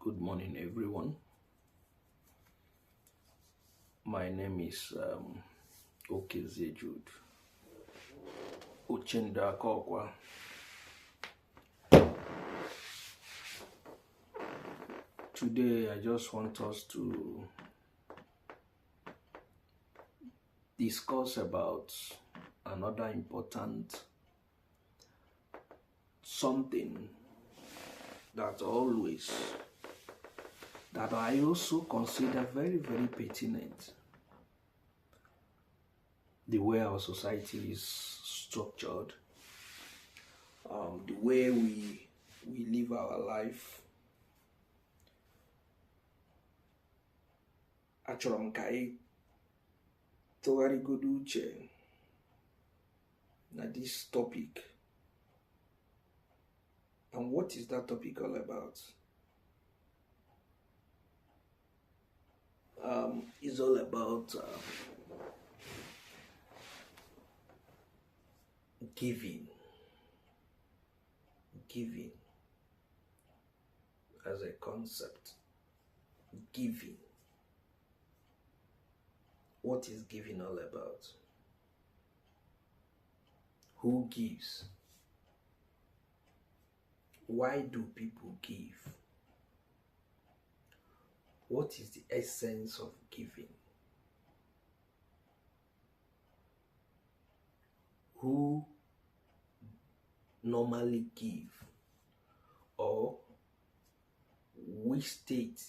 Good morning, everyone. My name is Okezie Jude Uchenda Kokwa. Today, I just want us to discuss about another important something that I also consider very, very pertinent. The way our society is structured, the way we live our life. Achọrọ m ka anyị tụgharịgodo uche na this topic. And what is that topic all about? It's all about giving as a concept. Giving. What is giving all about? Who gives? Why do people give? What is the essence of giving? Who normally give? Or which state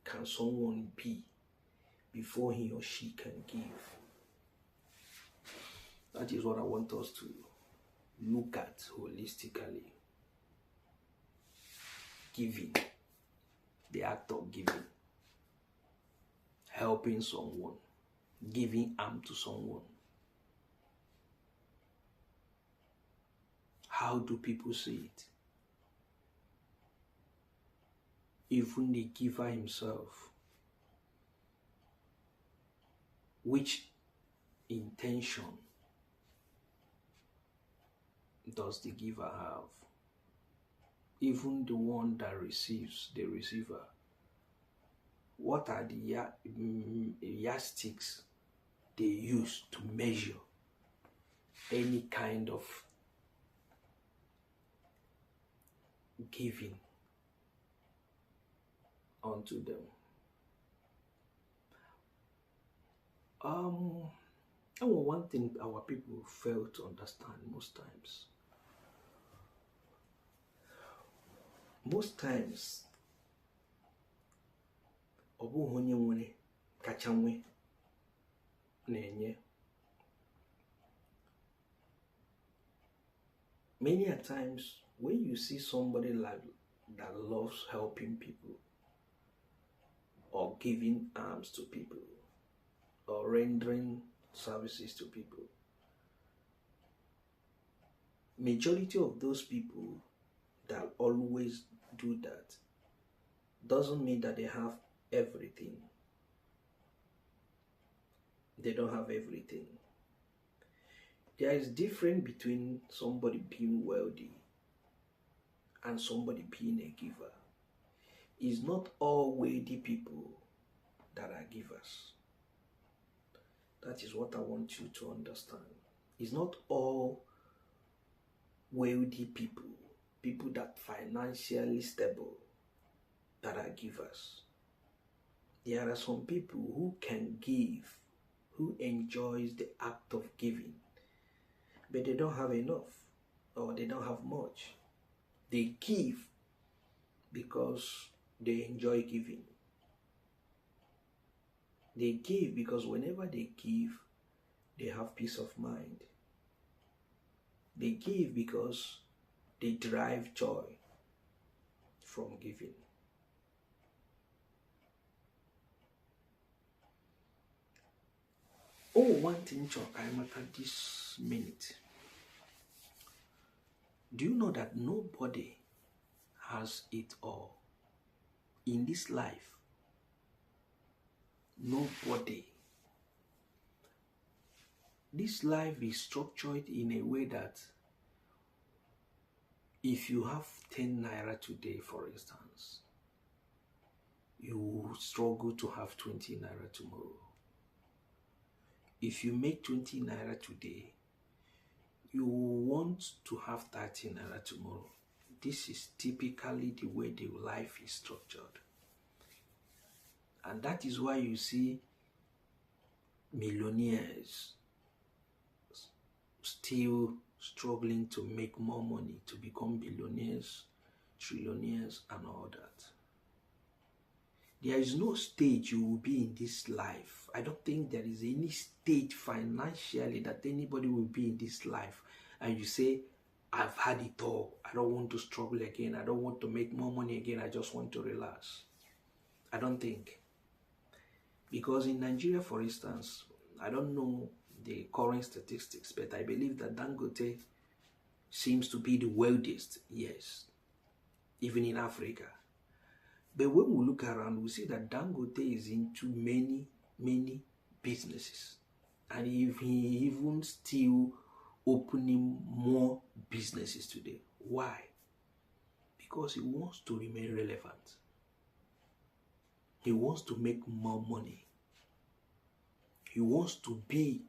can someone be before he or she can give? That is what I want us to look at holistically. Giving, the act of giving, helping someone, giving arm to someone. How do people see it? Even the giver himself, which intention does the giver have? Even the one that receives, the receiver, what are the yardsticks they use to measure any kind of giving unto them? And one thing our people fail to understand most times, ọ bụghị onye nwere kacha nwe na-enye. Many a times when you see somebody that loves helping people or giving arms to people or rendering services to people, majority of those people that always do that doesn't mean that they have everything. They don't have everything. There is difference between somebody being wealthy and somebody being a giver. It's not all wealthy people that are givers. That is what I want you to understand. It's not all wealthy people that financially stable, that are givers. There are some people who can give, who enjoys the act of giving, but they don't have enough or they don't have much. They give because they enjoy giving. They give because whenever they give, they have peace of mind. They give because they derive joy from giving. Oh, one thing, I matter this minute. Do you know that nobody has it all in this life? Nobody. This life is structured in a way that if you have 10 naira today, for instance, you will struggle to have 20 naira tomorrow. If you make 20 naira today, you will want to have 30 naira tomorrow. This is typically the way the life is structured. And that is why you see millionaires still struggling to make more money, to become billionaires, trillionaires, and all that. There is no stage you will be in this life. I don't think there is any stage financially that anybody will be in this life and you say, I've had it all. I don't want to struggle again. I don't want to make more money again. I just want to relax. I don't think. Because in Nigeria, for instance, I don't know the current statistics, but I believe that Dangote seems to be the wealthiest, yes, even in Africa. But when we look around, we see that Dangote is into many businesses. And he even still opening more businesses today. Why? Because he wants to remain relevant. He wants to make more money. He wants to be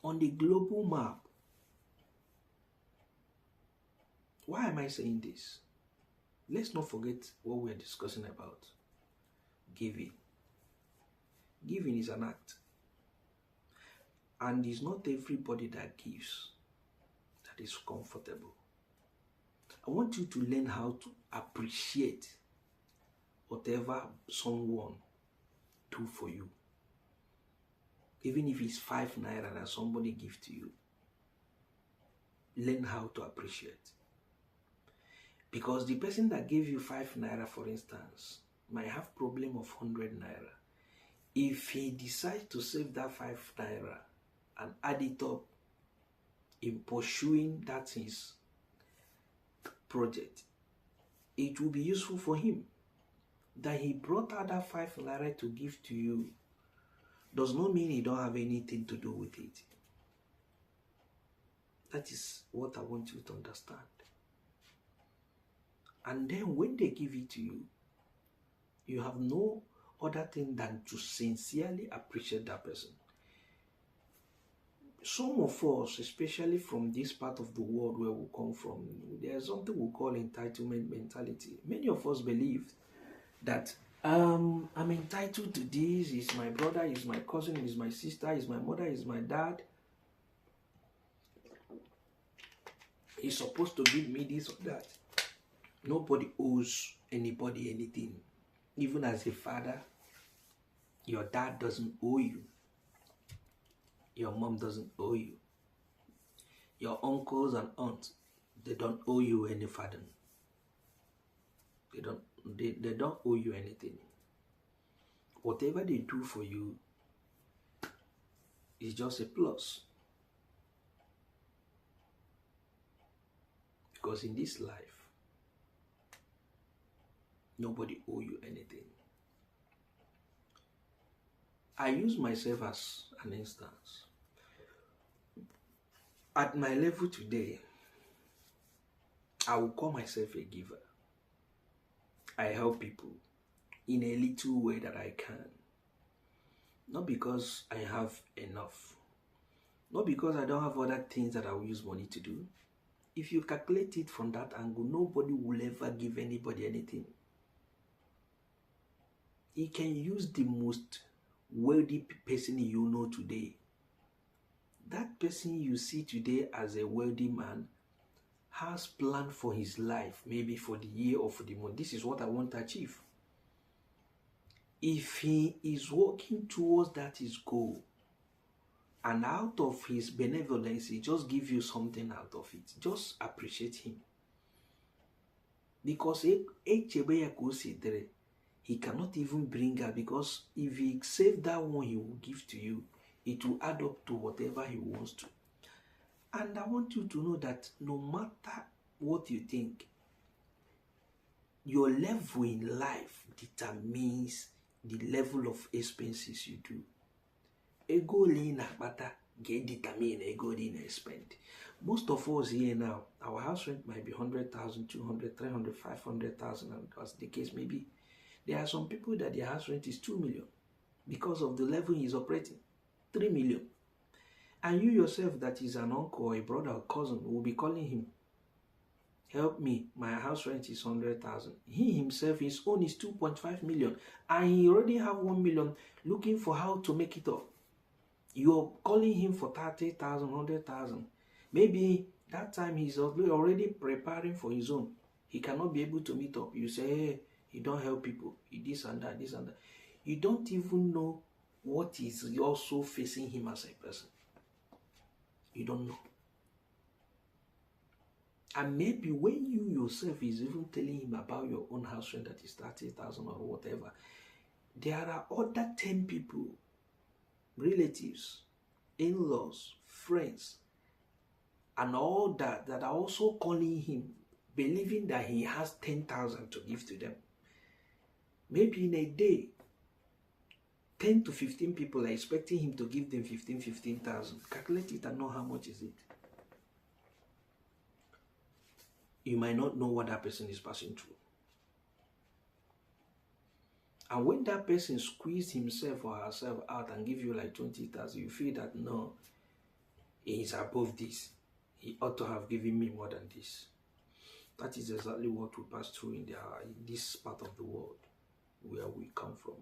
on the global map. Why am I saying this? Let's not forget what we're discussing about. Giving. Giving is an act. And it's not everybody that gives that is comfortable. I want you to learn how to appreciate whatever someone do for you. Even if it's 5 naira that somebody gives to you. Learn how to appreciate. Because the person that gave you 5 naira, for instance, might have problem of 100 naira. If he decides to save that 5 naira and add it up in pursuing that his project, it will be useful for him. That he brought out that 5 naira to give to you does not mean he don't have anything to do with it. That is what I want you to understand. And then when they give it to you, you have no other thing than to sincerely appreciate that person. Some of us, especially from this part of the world where we come from, there's something we call entitlement mentality. Many of us believe that I'm entitled to this, is my brother, is my cousin, is my sister, is my mother, is my dad. He's supposed to give me this or that. Nobody owes anybody anything. Even as a father, your dad doesn't owe you. Your mom doesn't owe you. Your uncles and aunts, they don't owe you any pardon. They don't owe you anything. Whatever they do for you is just a plus. Because in this life, nobody owe you anything. I use myself as an instance. At my level today, I will call myself a giver. I help people in a little way that I can. Not because I have enough. Not because I don't have other things that I will use money to do. If you calculate it from that angle, nobody will ever give anybody anything. He can use the most wealthy person you know today. That person you see today as a wealthy man has planned for his life, maybe for the year or for the month. This is what I want to achieve. If he is working towards that his goal, and out of his benevolence, he just gives you something out of it, just appreciate him. Because he cannot even bring out, because if he save that one he will give to you, it will add up to whatever he wants to. And I want you to know that no matter what you think, your level in life determines the level of expenses you do. Ego lina bata get determine a good in a spend. Most of us here now, our house rent might be 100,000, 200, 300, 500,000, and as the case may be. There are some people that their house rent is 2 million because of the level he is operating, 3 million. And you yourself, that is an uncle or a brother or cousin, will be calling him, help me, my house rent is 100,000. He himself, his own is 2.5 million, and he already have 1 million looking for how to make it up. You're calling him for 30,000, 100,000. Maybe that time he's already preparing for his own. He cannot be able to meet up. You say, hey, he don't help people. He this and that, this and that. You don't even know what is also facing him as a person. You don't know. And maybe when you yourself is even telling him about your own house rent that is 30,000 or whatever, there are other 10 people, relatives, in-laws, friends, and all that are also calling him, believing that he has 10,000 to give to them. Maybe in a day, 10 to 15 people are expecting him to give them 15,000. Calculate it and know how much is it. You might not know what that person is passing through. And when that person squeezes himself or herself out and give you like 20,000, you feel that no, he is above this. He ought to have given me more than this. That is exactly what we pass through in this part of the world where we come from.